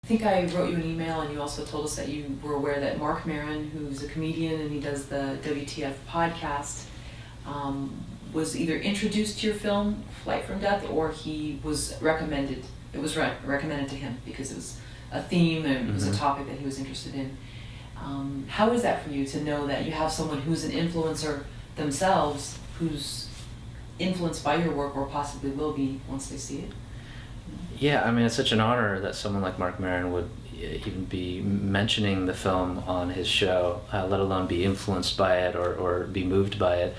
I think I wrote you an email, and you also told us that you were aware that Marc Maron, who's a comedian and he does the WTF podcast, was either introduced to your film Flight from Death, or he was recommended. It was recommended to him because it was a theme and it was a topic that he was interested in. How is that for you to know that you have someone who's an influencer themselves, who's influenced by your work, or possibly will be once they see it? Yeah, I mean, it's such an honor that someone like Marc Maron would even be mentioning the film on his show, let alone be influenced by it or be moved by it.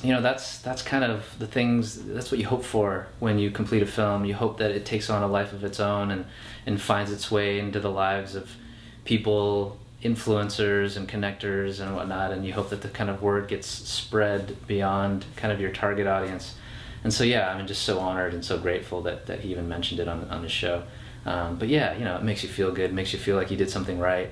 You know, that's kind of the things, that's what you hope for when you complete a film. You hope that it takes on a life of its own and finds its way into the lives of people, influencers and connectors and whatnot, and you hope that the kind of word gets spread beyond kind of your target audience. And so yeah, I'm just so honored and so grateful that he even mentioned it on his show. But yeah, you know, it makes you feel good, makes you feel like you did something right.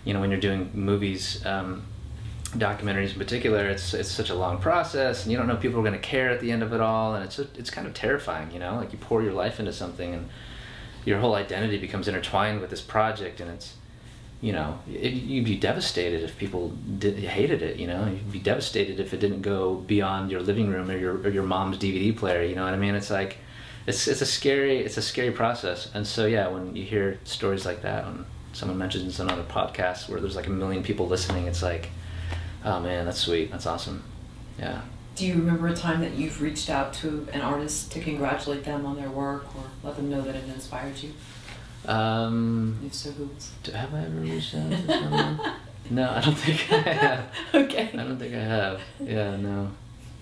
You know, when you're doing movies, documentaries in particular, it's such a long process, and you don't know if people are going to care at the end of it all, and it's kind of terrifying, you know, like you pour your life into something and your whole identity becomes intertwined with this project, and it's, you know, you'd be devastated if people hated it, you know, you'd be devastated if it didn't go beyond your living room or your mom's DVD player, you know what I mean? It's like, it's a scary process. And so yeah, when you hear stories like that, when someone mentions on another podcast where there's like 1 million people listening, it's like, oh man, that's sweet, that's awesome, yeah. Do you remember a time that you've reached out to an artist to congratulate them on their work or let them know that it inspired you? If so, who? Have I ever reached out to someone? No, I don't think I have. Okay. I don't think I have. Yeah, no.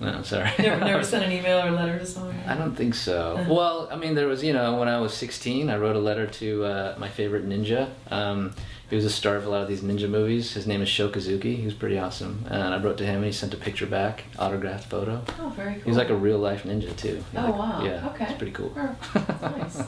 No, sorry. Never sent an email or a letter to someone? I don't think so. Well, I mean, there was, you know, when I was 16, I wrote a letter to my favorite ninja. He was a star of a lot of these ninja movies. His name is Shokazuki. He was pretty awesome. And I wrote to him, and he sent a picture back, autographed photo. Oh, very cool. He was like a real life ninja too. Oh, wow. Yeah, okay. it's pretty cool. Nice.